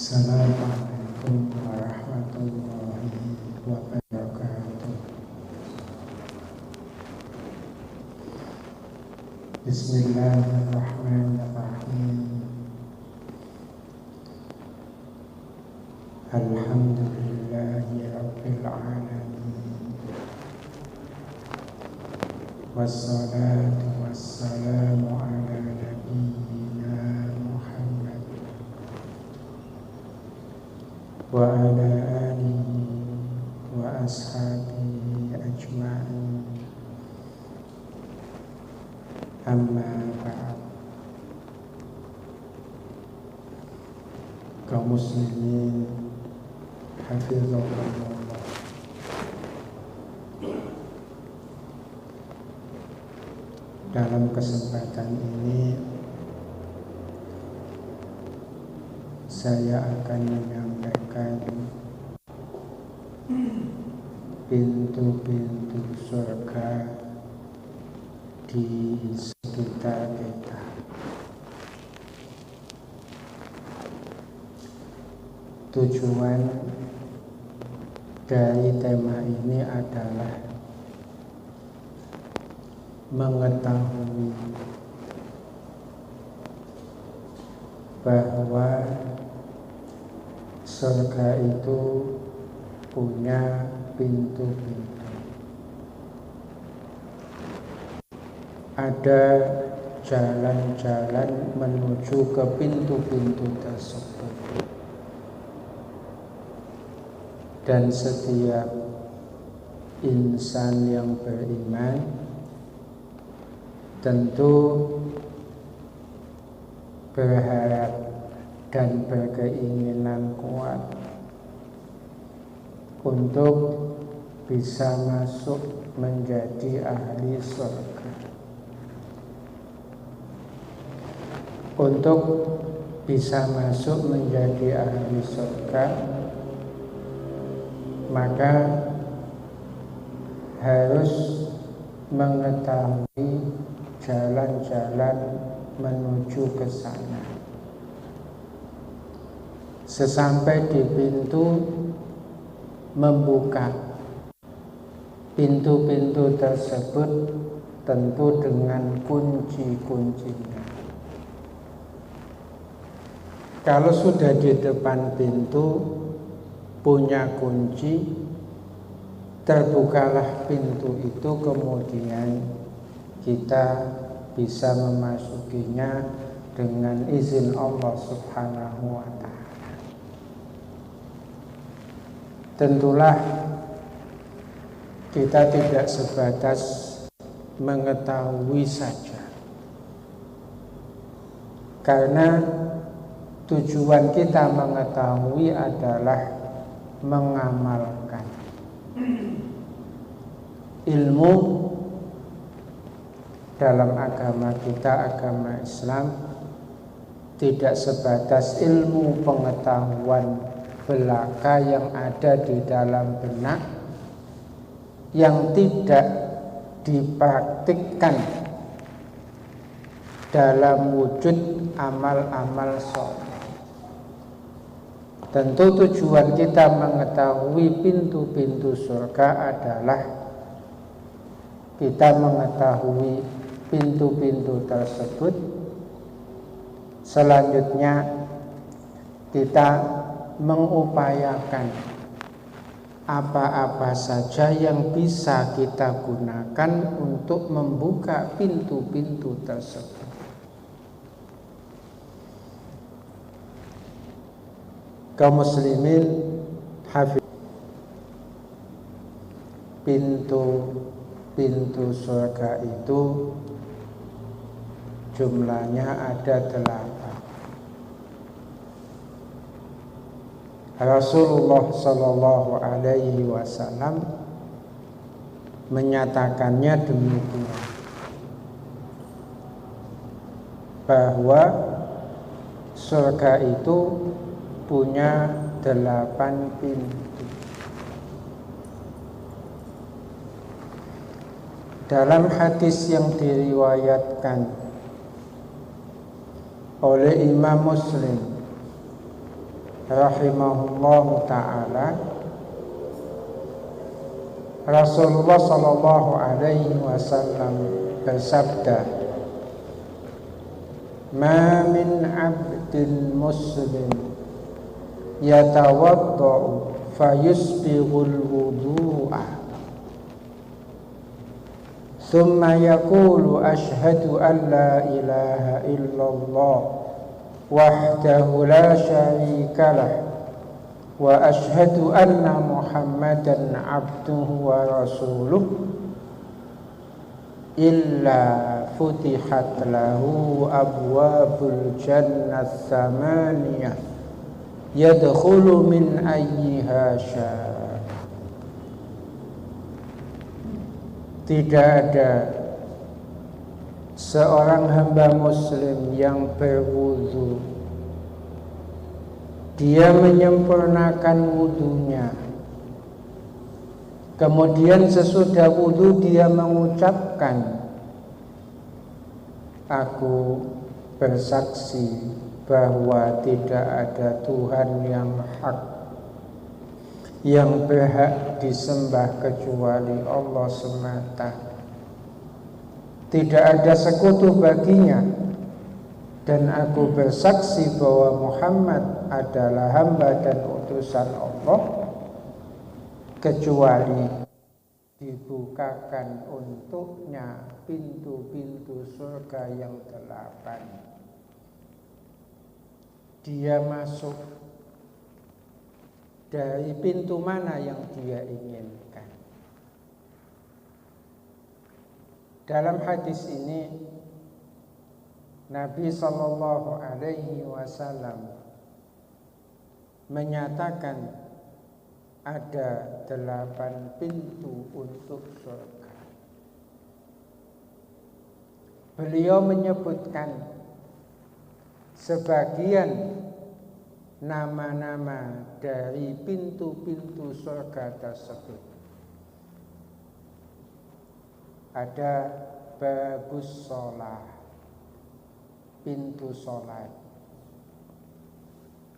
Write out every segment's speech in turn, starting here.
Assalamualaikum warahmatullahi wabarakatuh. Bismillahirrahmanirrahim. Alhamdulillahi rabbil alamin. Wassalatu wassalamu ala nabiyyina Muhammad wa ala alihi wa ashabihi ajma'in. Amma ba'd. Kaum muslimin hafizahumullah, dalam kesempatan ini saya akan menyampaikan pintu-pintu surga di sekitar kita. Tujuan dari tema ini adalah mengetahui bahwa surga itu punya pintu-pintu. Ada jalan-jalan menuju ke pintu-pintu tersebut. Dan setiap insan yang beriman tentu berharap dan berkeinginan kuat untuk bisa masuk menjadi ahli surga. Untuk bisa masuk menjadi ahli surga, maka harus mengetahui jalan-jalan menuju ke sana. Sesampai di pintu, membuka pintu-pintu tersebut tentu dengan kunci-kuncinya. Kalau sudah di depan pintu punya kunci, terbukalah pintu itu, kemudian kita bisa memasukinya dengan izin Allah Subhanahu wa ta'ala. Tentulah kita tidak sebatas mengetahui saja, karena tujuan kita mengetahui adalah mengamalkan. Ilmu dalam agama kita, agama Islam, tidak sebatas ilmu pengetahuan belaka yang ada di dalam benak, yang tidak dipraktikkan dalam wujud amal-amal soleh. Tentu tujuan kita mengetahui pintu-pintu surga adalah kita mengetahui pintu-pintu tersebut. Selanjutnya kita mengupayakan apa-apa saja yang bisa kita gunakan untuk membuka pintu-pintu tersebut. Kaum muslimin hafiz, pintu surga itu jumlahnya ada 8. Rasulullah Shallallahu Alaihi Wasallam menyatakannya demikian, bahwa surga itu punya 8 pintu. Dalam hadis yang diriwayatkan oleh Imam Muslim rahimahullahu ta'ala, Rasulullah sallallahu alaihi wasallam bersabda, "Ma min 'abdin muslim yatawaddau fayusbighul wudu'a thumma yaqulu ashhadu an la ilaha illallah wahdahu la syarika lah wa ashhadu anna Muhammadan abduhu wa rasuluh illa futihat lahu abwabul jannah tsamaniyah yadkhulu min ayyiha syaa." Tidak ada seorang hamba muslim yang berwudu, dia menyempurnakan wudunya, kemudian sesudah wudu dia mengucapkan, "Aku bersaksi bahwa tidak ada Tuhan yang hak, yang berhak disembah kecuali Allah semata. Tidak ada sekutu baginya, dan aku bersaksi bahwa Muhammad adalah hamba dan utusan Allah, kecuali dibukakan untuknya pintu-pintu surga yang 8. Dia masuk dari pintu mana yang dia inginkan." Dalam hadis ini Nabi sallallahu alaihi wasallam menyatakan ada 8 pintu untuk surga. Beliau menyebutkan sebagian nama-nama dari pintu-pintu surga tersebut. Ada babus sholah, pintu sholat.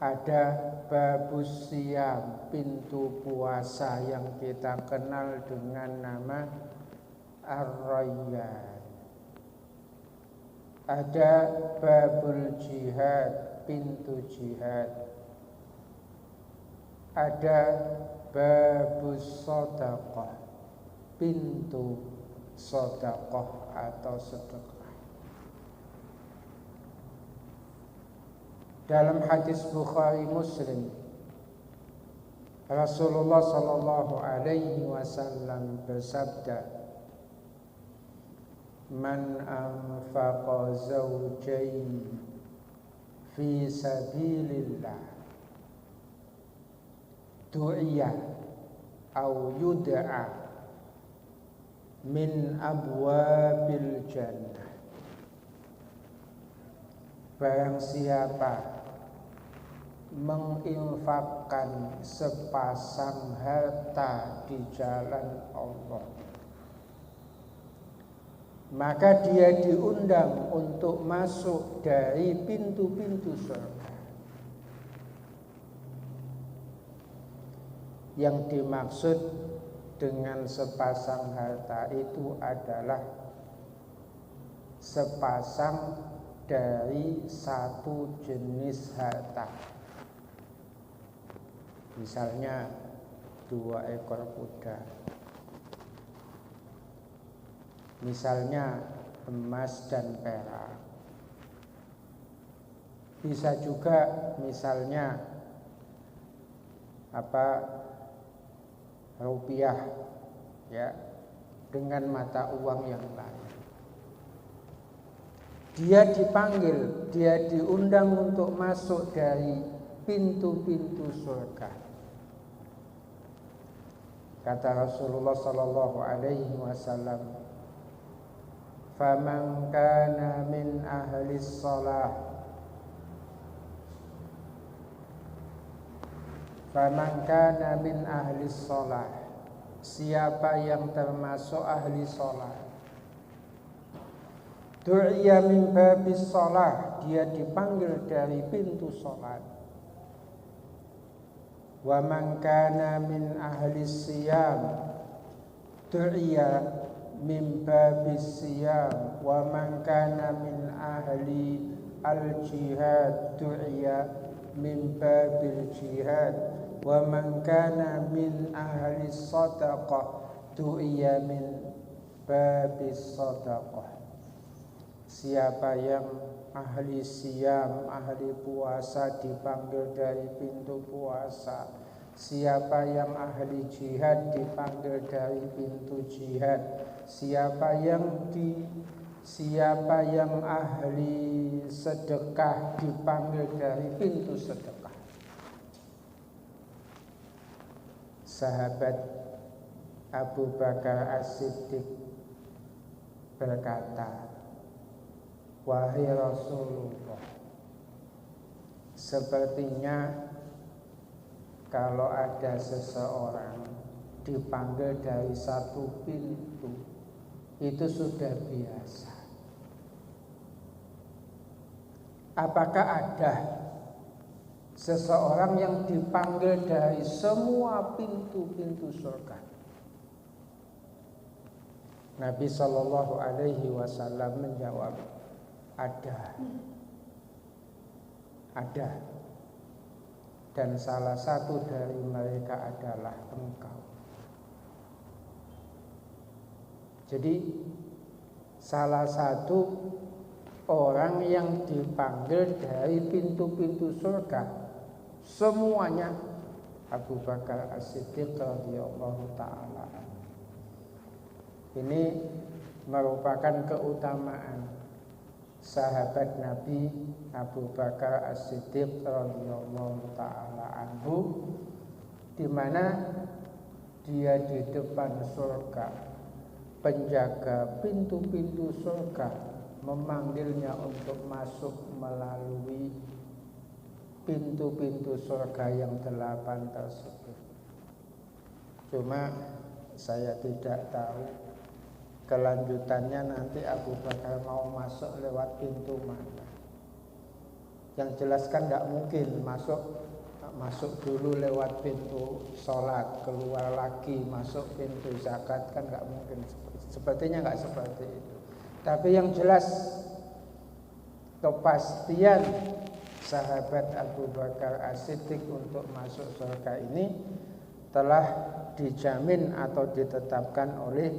Ada babus siyam, pintu puasa yang kita kenal dengan nama Ar-Rayyan. Ada babul jihad, pintu jihad. Ada babus sedekah, pintu sedekah atau sedekah. Dalam hadis Bukhari Muslim, Rasulullah sallallahu alaihi wasallam bersabda, "Man anfaqa zawjayn fi sabilillah du'iya au yud'a min abwabil jannah." Barang siapa menginfakkan sepasang harta di jalan Allah, maka dia diundang untuk masuk dari pintu-pintu surga. Yang dimaksud dengan sepasang harta itu adalah sepasang dari satu jenis harta. Misalnya 2 ekor kuda, misalnya emas dan perak. Bisa juga misalnya rupiah, ya, dengan mata uang yang lain. Dia dipanggil, dia diundang untuk masuk dari pintu-pintu surga. Kata Rasulullah sallallahu alaihi wasallam, "Faman kana min ahli shalah, faman kana min ahli shalah," siapa yang termasuk ahli shalah, du'iya min babis shalah, dia dipanggil dari pintu salat, wa man kana min ahli siyam du'iya min babis siyam wa man kana min ahli al-jihad du'iya min babil jihad wa man kana min ahli sadaqah du'iya min babis sadaqah. Siapa yang ahli siyam, ahli puasa dipanggil dari pintu puasa. Siapa yang ahli jihad dipanggil dari pintu jihad. Siapa yang ahli sedekah dipanggil dari pintu sedekah. Sahabat Abu Bakar As-Siddiq berkata, wahai Rasulullah, sepertinya kalau ada seseorang dipanggil dari satu pintu itu sudah biasa. Apakah ada seseorang yang dipanggil dari semua pintu-pintu surga? Nabi Shallallahu Alaihi Wasallam menjawab, ada. Dan salah satu dari mereka adalah engkau. Jadi salah satu orang yang dipanggil dari pintu-pintu surga semuanya Abu Bakar As-Siddiq radhiyallahu ta'ala. Ini merupakan keutamaan sahabat Nabi Abu Bakar As-Siddiq radhiyallahu ta'ala anhu, di mana dia di depan surga, penjaga pintu-pintu surga memanggilnya untuk masuk melalui pintu-pintu surga yang 8 tersebut. Cuma saya tidak tahu kelanjutannya nanti Abu Bakar mau masuk lewat pintu mana. Yang jelas kan tidak mungkin masuk dulu lewat pintu sholat, keluar lagi masuk pintu zakat, kan nggak mungkin. Sepertinya nggak seperti itu. Tapi yang jelas kepastian sahabat Abu Bakar As-Siddiq untuk masuk surga ini telah dijamin atau ditetapkan oleh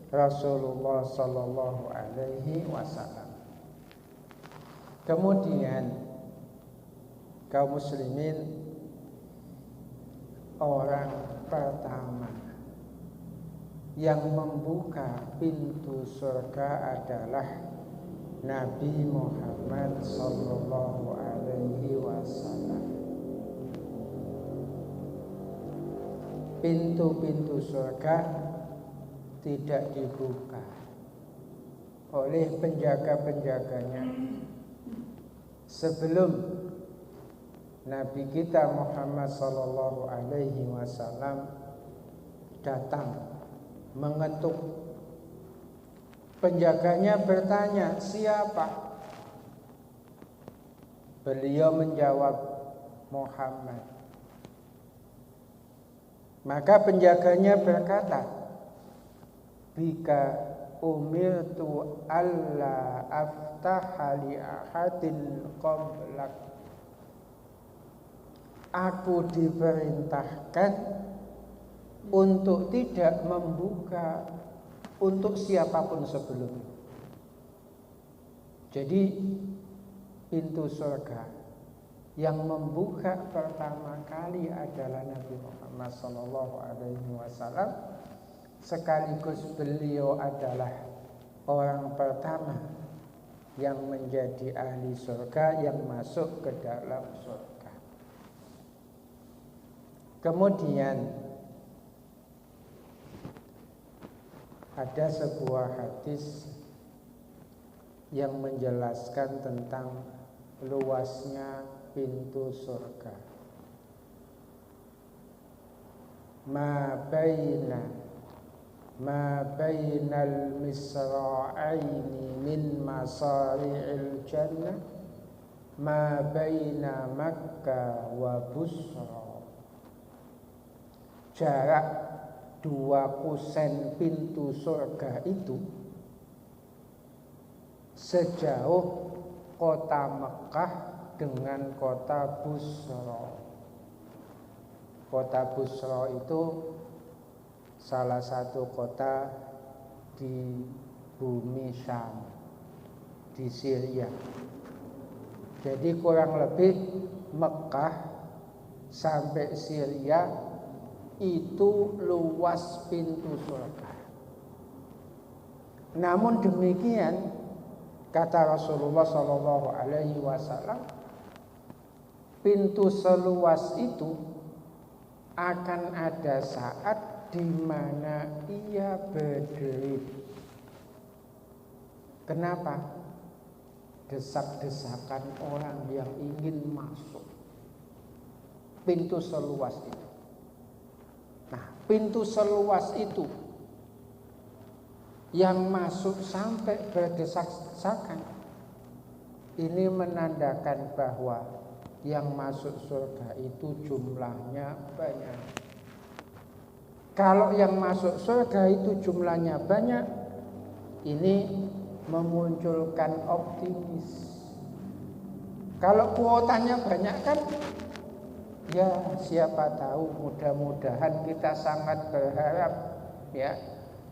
Rasulullah Sallallahu Alaihi Wasallam. Kemudian kaum muslimin, orang pertama yang membuka pintu surga adalah Nabi Muhammad Sallallahu Alaihi Wasallam. Pintu-pintu surga tidak dibuka oleh penjaga-penjaganya sebelum Nabi kita Muhammad Sallallahu Alaihi Wasallam datang mengetuk. Penjaganya bertanya, siapa? Beliau menjawab, Muhammad. Maka penjaganya berkata, bika umirtu alla aftaha li ahadin qablak. Aku diperintahkan untuk tidak membuka untuk siapapun sebelumnya. Jadi pintu surga yang membuka pertama kali adalah Nabi Muhammad Sallallahu Alaihi Wasallam. Sekaligus beliau adalah orang pertama yang menjadi ahli surga, yang masuk ke dalam surga. Kemudian ada sebuah hadis yang menjelaskan tentang luasnya pintu surga. Ma bainal misra'aini min masari'il jannah ma baina Makkah wa Busra jarak 2 kusen pintu surga itu sejauh kota Mekah dengan kota Busra. Kota Busra itu salah satu kota di bumi Syam, di Syria. Jadi kurang lebih Mekah sampai Syria itu luas pintu surga. Namun demikian kata Rasulullah SAW, pintu seluas itu akan ada saat di mana ia berdiri. Kenapa? Desak-desakan orang yang ingin masuk pintu seluas itu. Nah, pintu seluas itu yang masuk sampai berdesak-desakan, ini menandakan bahwa yang masuk surga itu jumlahnya banyak. Kalau yang masuk surga itu jumlahnya banyak, ini memunculkan optimis. Kalau kuotanya banyak kan, ya siapa tahu, mudah-mudahan kita sangat berharap ya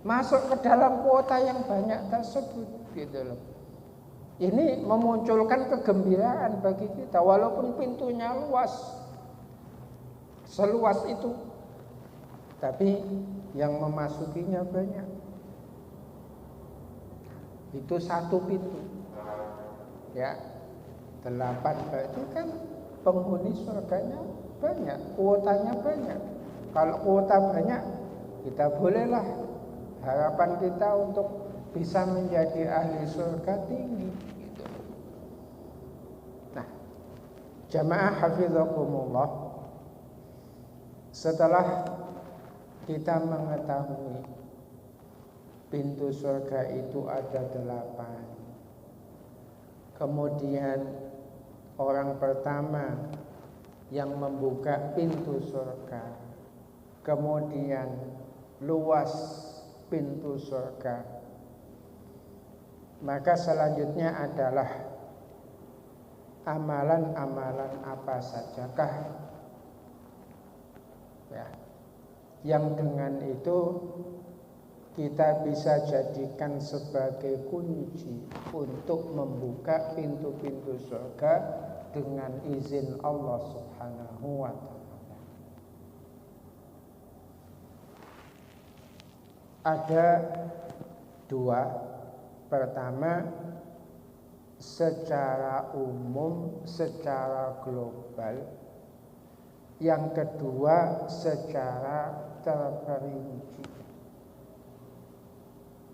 masuk ke dalam kuota yang banyak tersebut gitu loh. Ini memunculkan kegembiraan bagi kita walaupun pintunya luas, seluas itu, tapi yang memasukinya banyak. Itu satu pintu ya, 8 berarti kan penghuni surganya banyak, kuotanya banyak. Kalau kuota banyak, kita bolehlah harapan kita untuk bisa menjadi ahli surga tinggi gitu. Nah, jamaah hafizakumullah, setelah kita mengetahui pintu surga itu ada 8, kemudian orang pertama yang membuka pintu surga, kemudian luas pintu surga, maka selanjutnya adalah amalan-amalan apa sajakah ya, yang dengan itu kita bisa jadikan sebagai kunci untuk membuka pintu-pintu surga dengan izin Allah Subhanahu wa ta'ala. Ada 2. Pertama, secara umum, secara global. Yang kedua, secara terperinci.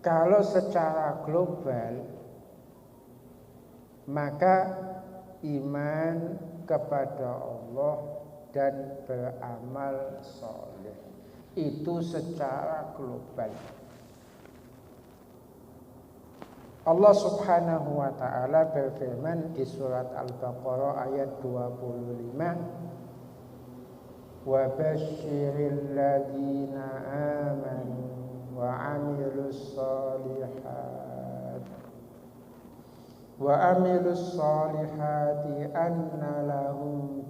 Kalau secara global, maka iman kepada Allah dan beramal soleh itu secara global. Allah Subhanahu wa ta'ala berfirman di surat Al-Baqarah ayat 25, wa basyiril ladzina amanu wa amilus solihati anna lahum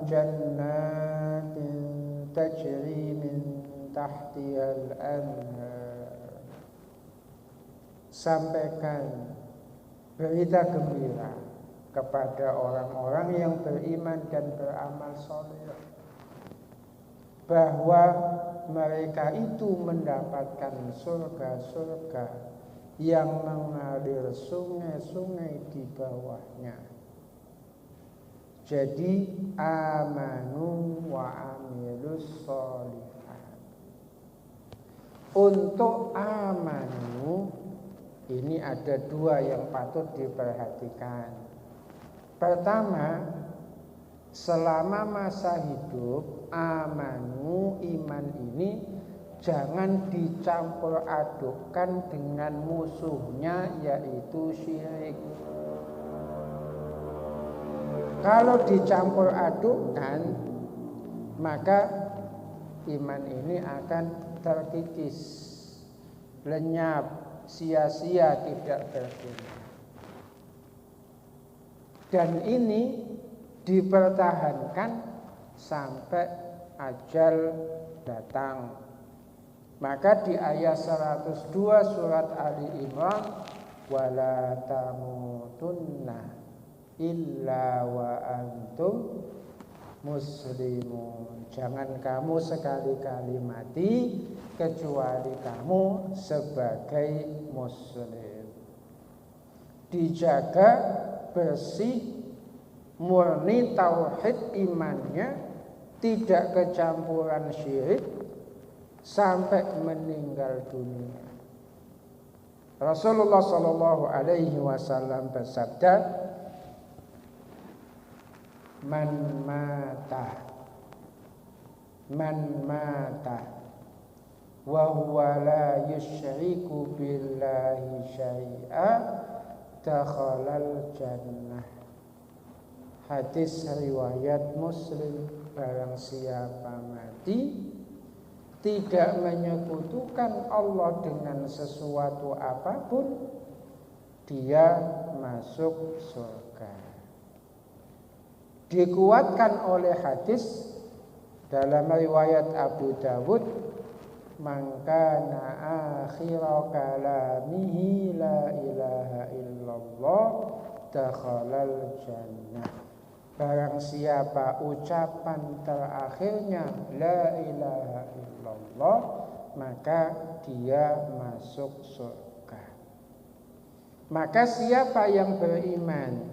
jannatin tajri min tahtihal anhar. Sampaikan berita gembira kepada orang-orang yang beriman dan beramal soleh bahwa mereka itu mendapatkan surga-surga yang mengalir sungai-sungai di bawahnya. Jadi amanu wa amilus sholihat. Untuk amanu ini ada 2 yang patut diperhatikan. Pertama, selama masa hidup amanu, iman ini jangan dicampur adukkan dengan musuhnya yaitu syirik. Kalau dicampur adukkan, maka iman ini akan terkikis, lenyap, sia-sia, tidak berguna. Dan ini dipertahankan sampai ajal datang. Maka di ayat 102 surat Ali Imran, wala tamutunna illa wa antum muslimun. Jangan kamu sekali-kali mati kecuali kamu sebagai muslim. Dijaga bersih, murni tauhid imannya, tidak kecampuran syirik sampai meninggal dunia. Rasulullah sallallahu alaihi wasallam bersabda, man mata wa huwa la yusyriku billahi syai'a dakhalal jannah. Hadis riwayat Muslim. Barang siapa mati tidak menyekutukan Allah dengan sesuatu apapun, dia masuk surga. Dikuatkan oleh hadis dalam riwayat Abu Dawud, man kana akhira kalamihi la ilaha illallah dakhalal jannah. Barang siapa ucapan terakhirnya la ilaha illallah, maka dia masuk surga. Maka siapa yang beriman,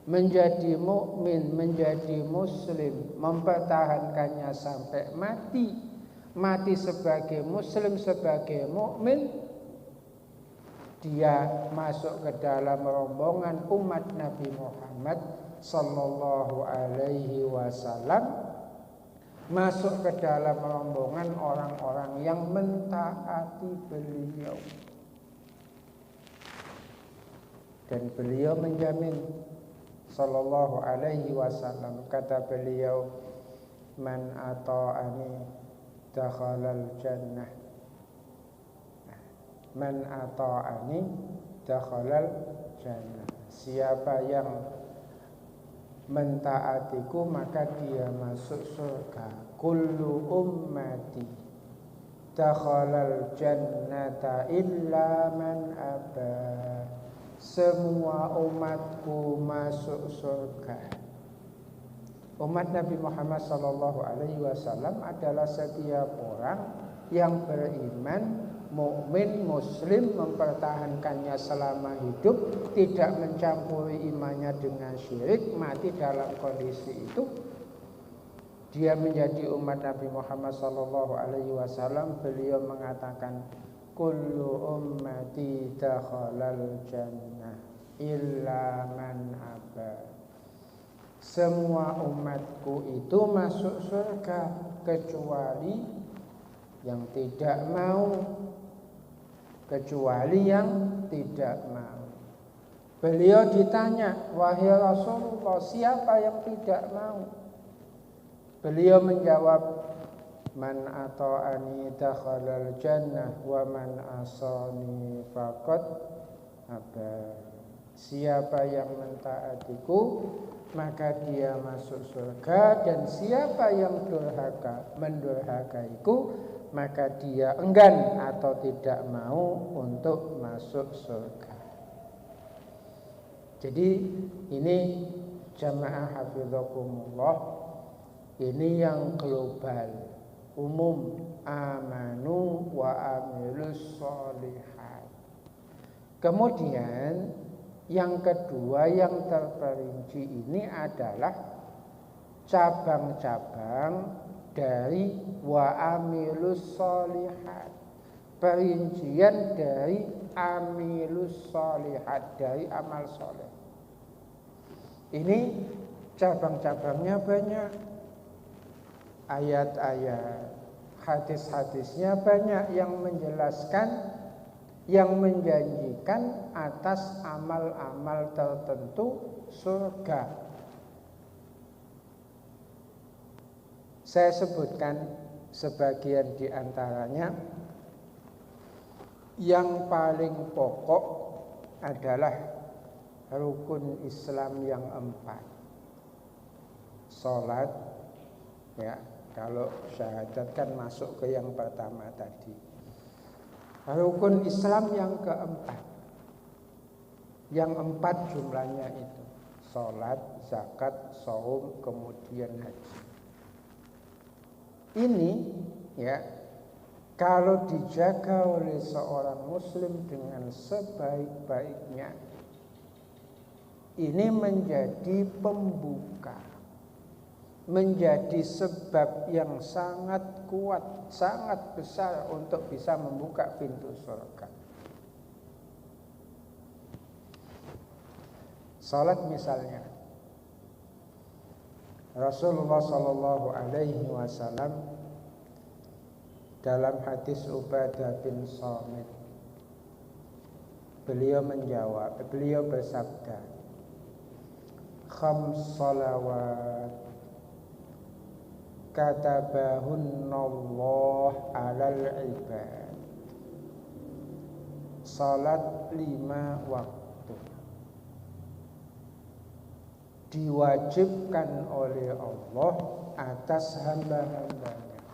menjadi mukmin, menjadi muslim, mempertahankannya sampai mati sebagai muslim, sebagai mukmin, dia masuk ke dalam rombongan umat Nabi Muhammad sallallahu alaihi wasallam, masuk ke dalam rombongan orang-orang yang mentaati beliau. Dan beliau menjamin sallallahu alaihi wasallam, kata beliau, man ata'ani dakhalal jannah. Man ata'ani dakhalal jannah. Siapa yang mentaatiku maka dia masuk surga. Kullu ummati dakhalal jannata illa man aba. Semua umatku masuk surga. Umat Nabi Muhammad sallallahu alaihi wasallam adalah setiap orang yang beriman, mukmin, muslim, mempertahankannya selama hidup, tidak mencampuri imannya dengan syirik, mati dalam kondisi itu, dia menjadi umat Nabi Muhammad sallallahu alaihi wasallam. Beliau mengatakan, kullu ummati dakhalal jannah illa man aba. Semua umatku itu masuk surga kecuali yang tidak mau. Kecuali yang tidak mau. Beliau ditanya, wahai Rasulullah, siapa yang tidak mau? Beliau menjawab, man ata'ani dakhalal jannah wa man asani faqad aba. Siapa yang mentaatiku maka dia masuk surga, dan siapa yang mendurhakaiku maka dia enggan atau tidak mau untuk masuk surga. Jadi ini jamaah hafizakumullah, ini yang global, umum, amanu wa amilus sholihat. Kemudian yang kedua yang terperinci ini adalah cabang-cabang dari wa amilus sholihat. Perincian dari amilus sholihat, dari amal soleh. Ini cabang-cabangnya banyak. Ayat-ayat, hadis-hadisnya banyak yang menjelaskan, yang menjanjikan atas amal-amal tertentu surga. Saya sebutkan sebagian di antaranya. Yang paling pokok adalah rukun Islam yang 4. Salat, ya, kalau syahadat kan masuk ke yang pertama tadi. Rukun Islam yang keempat. Yang 4 jumlahnya itu. Salat, zakat, shaum, kemudian haji. Ini, ya, kalau dijaga oleh seorang muslim dengan sebaik-baiknya, ini menjadi pembuka, menjadi sebab yang sangat kuat, sangat besar untuk bisa membuka pintu surga. Salat misalnya, Rasulullah Shallallahu Alaihi Wasallam dalam hadis Ubadah bin Samit, beliau bersabda, khams salawat katabahunallah alal ibad. Salat 5 waktu diwajibkan oleh Allah atas hamba-hambanya.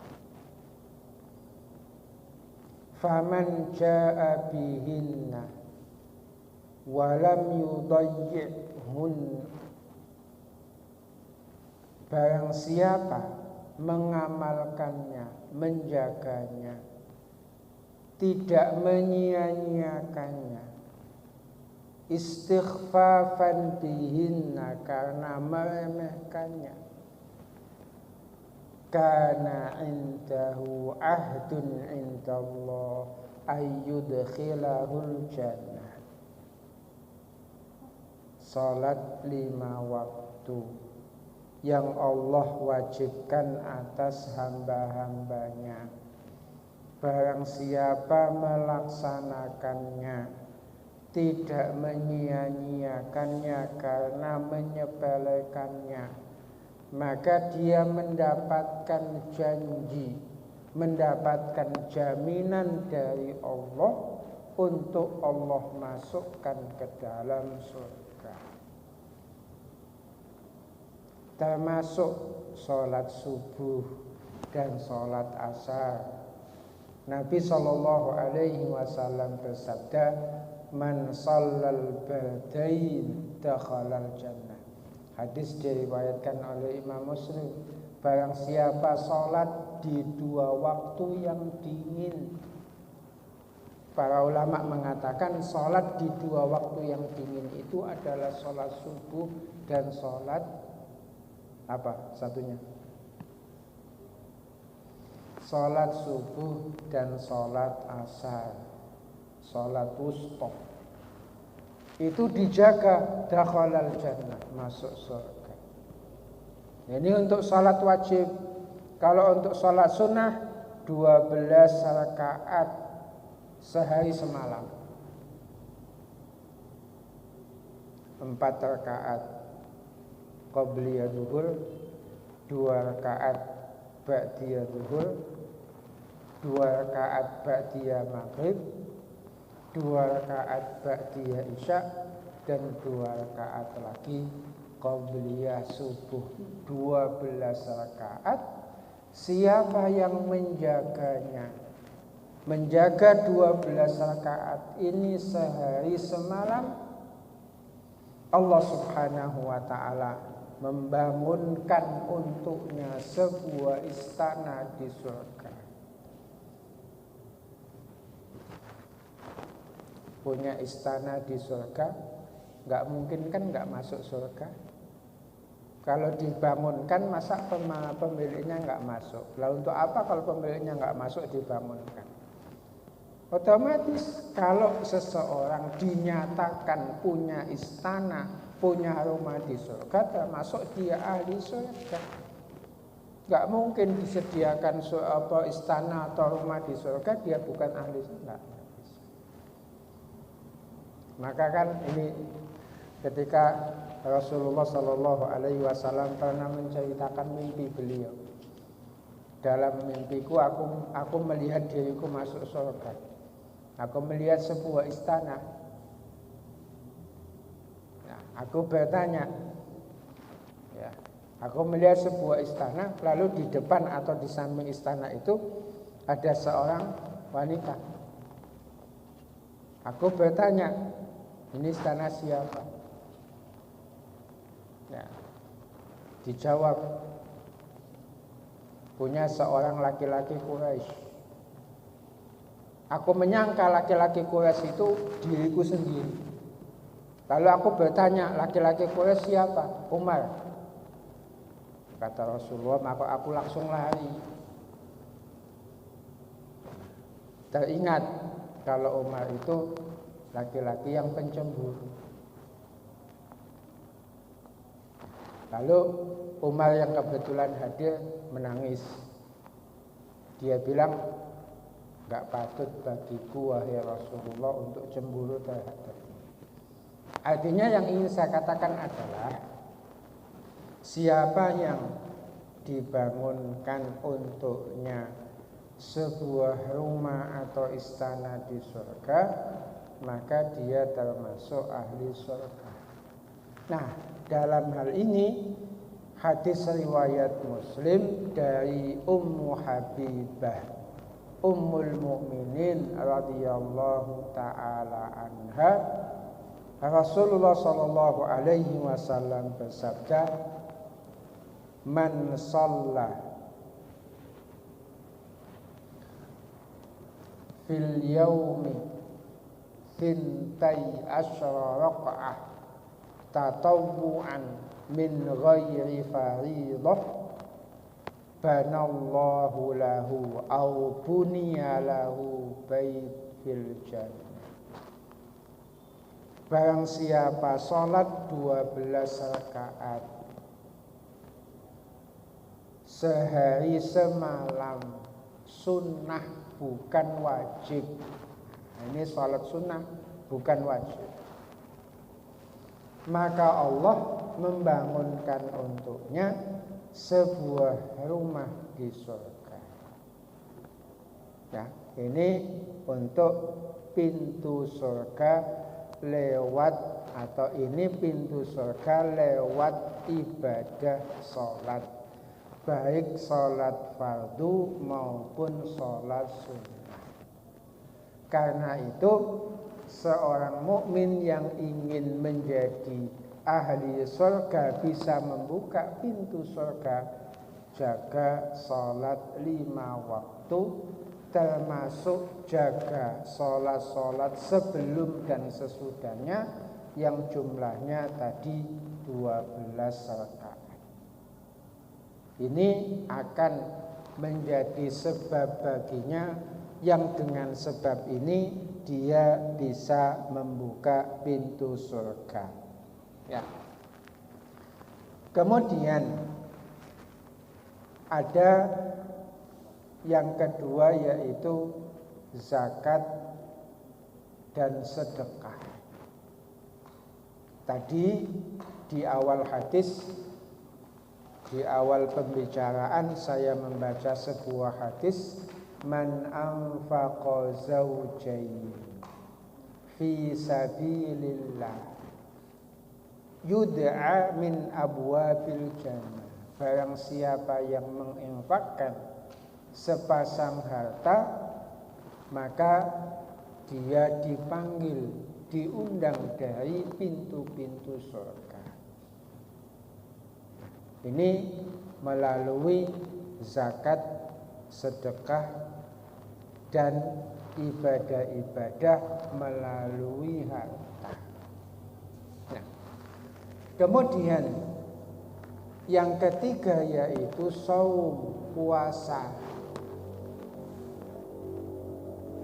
Faman jaa bihinna walam yudayyi'hun, barang siapa mengamalkannya, menjaganya, tidak menyia-nyiakannya, istighfafan bihinna, karena meremehkannya, kana indahu ahdun indallah ayyudkhilahul jannah. Salat 5 waktu yang Allah wajibkan atas hamba-hambanya, barang siapa melaksanakannya, tidak menyia-nyiakannya karena menyepelekannya, maka dia mendapatkan janji, mendapatkan jaminan dari Allah untuk Allah masukkan ke dalam surga. Termasuk sholat subuh dan sholat asar. Nabi Shallallahu Alaihi Wasallam bersabda, man shallal bardain dakhalal jannah. Hadis diriwayatkan oleh Imam Muslim. Barang siapa sholat di 2 waktu yang dingin. Para ulama mengatakan sholat di 2 waktu yang dingin itu adalah sholat subuh dan sholat apa satunya? Sholat subuh dan sholat asar, sholat wusta. Itu dijaga, dakhalal jannah, masuk surga. Ini untuk sholat wajib. Kalau untuk sholat sunnah 12 rakaat sehari semalam, 4 rakaat qabliyah zuhur, 2 rakaat ba'diyah zuhur, 2 rakaat ba'diyah maghrib, 2 rakaat ba'diyah isya, dan 2 rakaat lagi qabliyah subuh. 12 rakaat. Siapa yang menjaganya, menjaga 12 rakaat ini sehari semalam, Allah Subhanahu wa ta'ala membangunkan untuknya sebuah istana di surga. Punya istana di surga, nggak mungkin kan nggak masuk surga. Kalau dibangunkan, masa pemiliknya nggak masuk? Lah untuk apa kalau pemiliknya nggak masuk dibangunkan? Otomatis kalau seseorang dinyatakan punya istana, punya rumah di surga, termasuk dia ahli surga. Nggak mungkin disediakan istana atau rumah di surga dia bukan ahli surga. Maka kan ini ketika Rasulullah Shallallahu Alaihi Wasallam pernah menceritakan mimpi beliau. dalam mimpiku aku melihat diriku masuk surga. Aku melihat sebuah istana. Nah, aku bertanya, ya, aku melihat sebuah istana, lalu di depan atau di samping istana itu ada seorang wanita. Aku bertanya, ini istana siapa? Ya, dijawab, punya seorang laki-laki Quraisy. Aku menyangka laki-laki Quraisy itu diriku sendiri. Lalu aku bertanya, laki-laki Quraisy siapa? Umar. Kata Rasulullah, maka aku langsung lari. Teringat kalau Umar itu laki-laki yang pencemburu. Lalu Umar yang kebetulan hadir menangis. Dia bilang, gak patut bagiku wahai Rasulullah untuk cemburu terhadap. Artinya yang ingin saya katakan adalah siapa yang dibangunkan untuknya sebuah rumah atau istana di surga, maka dia termasuk ahli surga. Nah, dalam hal ini hadis riwayat Muslim dari Ummu Habibah Ummul Mukminin radhiyallahu taala anha, Rasulullah sallallahu alaihi wasallam bersabda, "Man shalla fil yaumi thintai asyra raq'ah tatawwu'an min ghairi fariidah banallahu lahu aw buniya lahu bait fil jannah." Barang siapa sholat 12 rakaat sehari semalam, sunnah bukan wajib. Ini sholat sunnah bukan wajib, maka Allah membangunkan untuknya sebuah rumah di surga. Ya, ini untuk pintu surga lewat, atau ini pintu surga lewat ibadah sholat, baik sholat fardu maupun sholat sunnah. Karena itu seorang mukmin yang ingin menjadi ahli surga bisa membuka pintu surga, jaga sholat 5 waktu, termasuk jaga sholat-sholat sebelum dan sesudahnya yang jumlahnya tadi 12 rakaat. Ini akan menjadi sebab baginya yang dengan sebab ini dia bisa membuka pintu surga. Ya. Kemudian ada yang kedua, yaitu zakat dan sedekah. Tadi di awal hadis, di awal pembicaraan saya membaca sebuah hadis, man anfaqa zawjayn fi sabilillah yud'a min abwabil jannah. Barang siapa yang menginfakkan sepasang harta, maka dia dipanggil, diundang dari pintu-pintu surga. Ini melalui zakat, sedekah, dan ibadah-ibadah melalui harta. Nah, kemudian yang ketiga yaitu shaum, puasa.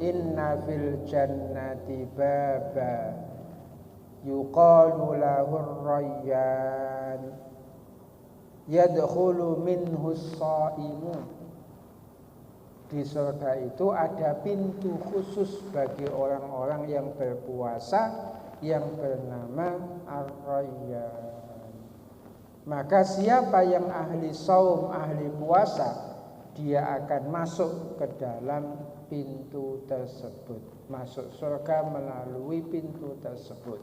Inna fil jannati baba yuqalu lahur rayyan yadkhulu minhu as-shaimun. Di surga itu ada pintu khusus bagi orang-orang yang berpuasa yang bernama Ar-Rayyan. Maka siapa yang ahli saum, ahli puasa, dia akan masuk ke dalam pintu tersebut, masuk surga melalui pintu tersebut.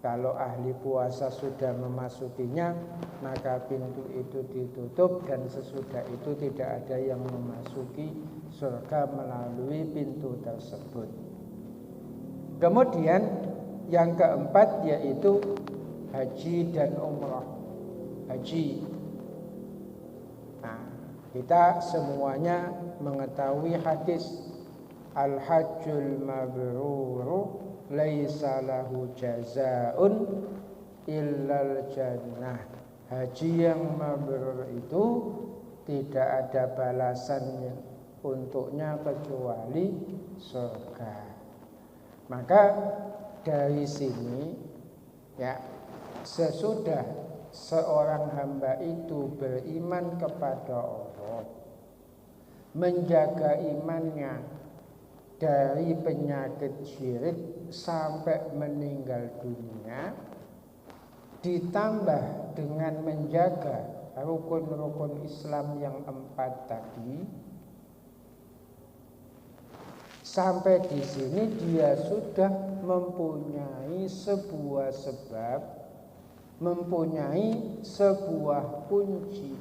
Kalau ahli puasa sudah memasukinya, maka pintu itu ditutup dan sesudah itu tidak ada yang memasuki surga melalui pintu tersebut. Kemudian yang keempat yaitu haji dan umrah. Haji. Nah, kita semuanya mengetahui hadis al-hajjul mabrur laisa lahu jazaa'un illal jannah. Haji yang mabrur itu tidak ada balasannya untuknya kecuali surga. Maka dari sini ya, sesudah seorang hamba itu beriman kepada Allah, menjaga imannya dari penyakit syirik sampai meninggal dunia, ditambah dengan menjaga rukun-rukun Islam yang 4 tadi, sampai di sini dia sudah mempunyai sebuah sebab, mempunyai sebuah kunci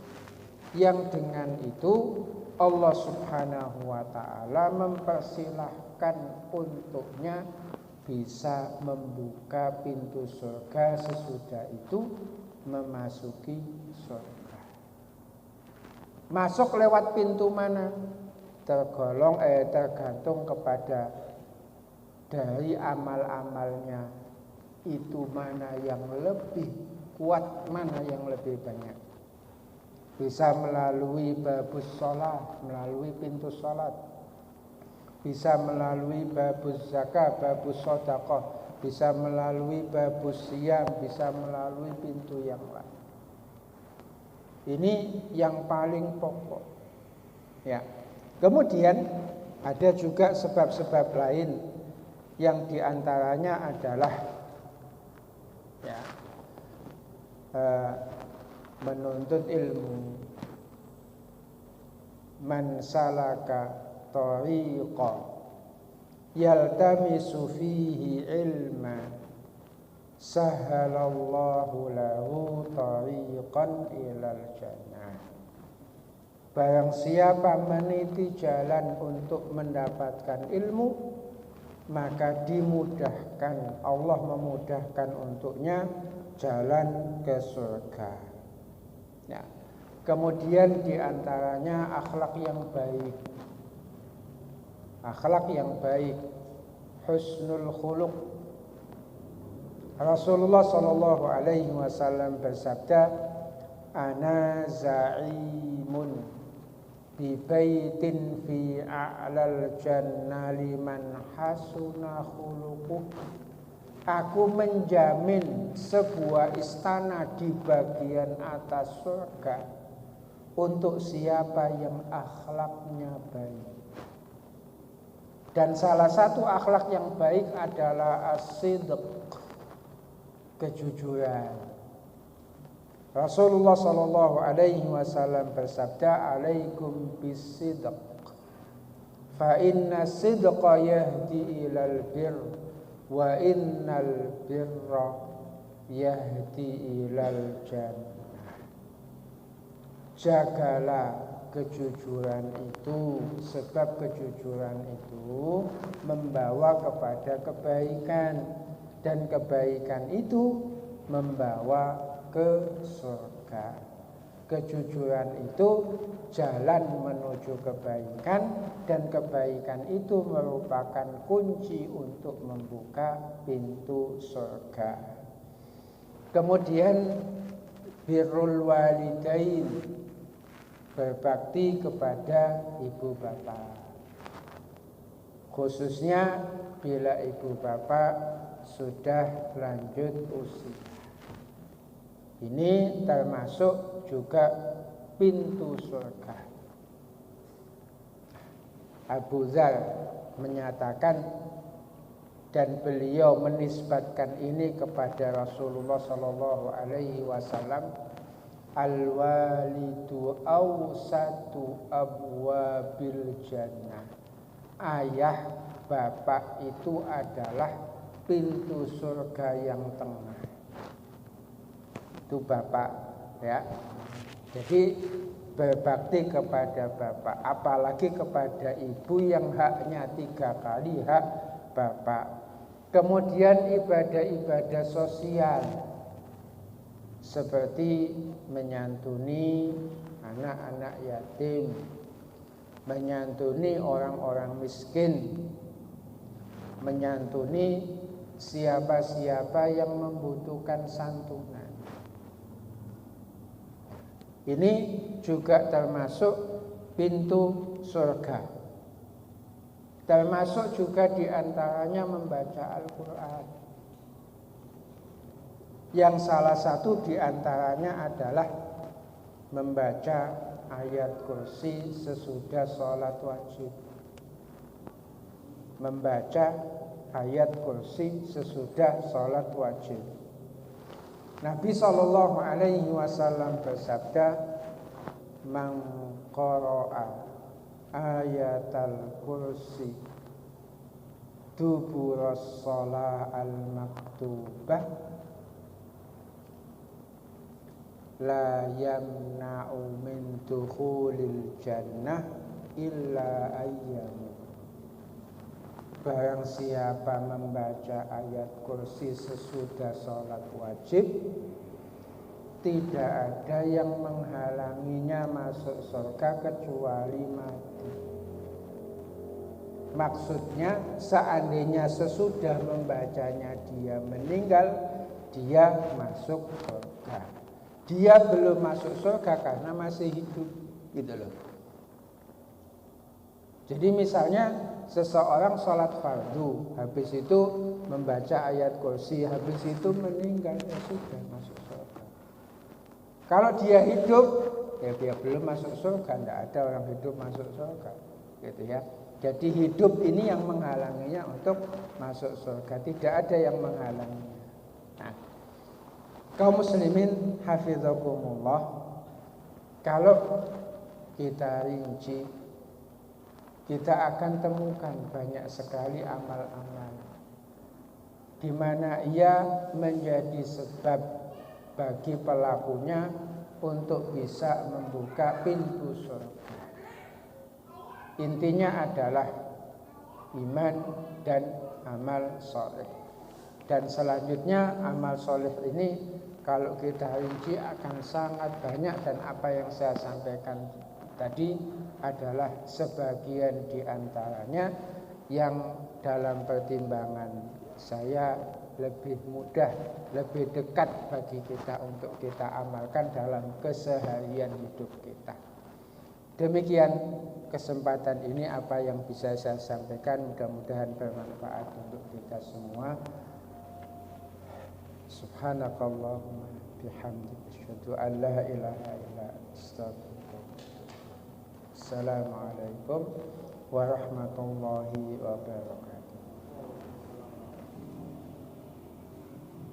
yang dengan itu Allah Subhanahu wa ta'ala mempersilahkan untuknya bisa membuka pintu surga, sesudah itu memasuki surga. Masuk lewat pintu mana? Tergantung kepada dari amal-amalnya itu mana yang lebih kuat, mana yang lebih banyak. Bisa melalui babus sholat, melalui pintu sholat. Bisa melalui babus zakat, babus sedekah. Bisa melalui babus siyam, bisa melalui pintu yang lain. Ini yang paling pokok. Ya. Kemudian ada juga sebab-sebab lain yang diantaranya adalah ya, menuntut ilmu. Man salaka tariqa yaltamisu fihi ilma sahhalallahu lahu tariqan ilal jannah. Barang siapa meniti jalan untuk mendapatkan ilmu, maka dimudahkan, Allah memudahkan untuknya jalan ke surga. Ya. Kemudian diantaranya akhlak yang baik. Akhlak yang baik, husnul khuluq. Rasulullah sallallahu alaihi wasallam bersabda, "Ana za'imun bi baitin fi a'lal jannah liman hasuna khuluquh." Aku menjamin sebuah istana di bagian atas surga untuk siapa yang akhlaknya baik. Dan salah satu akhlak yang baik adalah as-sidq, kejujuran. Rasulullah sallallahu alaihi wasallam bersabda, "Alaikum bis-sidq, fa inna sidqa yahdi ilal birr, wa innal birra yahdi ilal jannah." Jagalah kejujuran itu, sebab kejujuran itu membawa kepada kebaikan, dan kebaikan itu membawa ke surga. Kejujuran itu jalan menuju kebaikan, dan kebaikan itu merupakan kunci untuk membuka pintu surga. Kemudian birrul walidain, berbakti kepada ibu bapak, khususnya bila ibu bapak sudah lanjut usia. Ini termasuk juga pintu surga. Abu Dzar menyatakan, dan beliau menisbatkan ini kepada Rasulullah sallallahu alaihi wasallam, Al-walidu awsatu abwabil jannah. Ayah, bapak itu adalah pintu surga yang tengah. Itu bapak, ya. Jadi berbakti kepada bapak, apalagi kepada ibu yang haknya 3 kali hak bapak. Kemudian ibadah-ibadah sosial seperti menyantuni anak-anak yatim, menyantuni orang-orang miskin, menyantuni siapa-siapa yang membutuhkan santunan. Ini juga termasuk pintu surga. Termasuk juga diantaranya membaca Al-Quran. Yang salah satu diantaranya adalah membaca ayat kursi sesudah sholat wajib. Membaca ayat kursi sesudah sholat wajib. Nabi SAW bersabda, "Man qara'a ayatal kursi duburas shalah al-maktubah la yamna'u min dukhulil jannah illa ayyam." Barang siapa membaca ayat kursi sesudah sholat wajib, tidak ada yang menghalanginya masuk surga kecuali mati. Maksudnya seandainya sesudah membacanya dia meninggal, dia masuk surga. Dia belum masuk surga karena masih hidup, gitu loh. Jadi misalnya seseorang sholat fardu, habis itu membaca ayat kursi, habis itu meninggal, ya sudah masuk surga. Kalau dia hidup, ya dia belum masuk surga. Tidak ada orang hidup masuk surga, gitu ya. Jadi hidup ini yang menghalanginya untuk masuk surga. Tidak ada yang menghalanginya. Nah, kaum muslimin hafizakumullah, kalau kita rinci, kita akan temukan banyak sekali amal-amal di mana ia menjadi sebab bagi pelakunya untuk bisa membuka pintu surga. Intinya adalah iman dan amal soleh. Dan selanjutnya amal soleh ini kalau kita rinci akan sangat banyak, dan apa yang saya sampaikan tadi adalah sebagian di antaranya yang dalam pertimbangan saya lebih mudah, lebih dekat bagi kita untuk kita amalkan dalam keseharian hidup kita. Demikian kesempatan ini apa yang bisa saya sampaikan, mudah-mudahan bermanfaat untuk kita semua. Subhanakallahumma bihamdika asyhadu an la ilaha illa anta astaghfiruka. Assalamualaikum warahmatullahi wabarakatuh.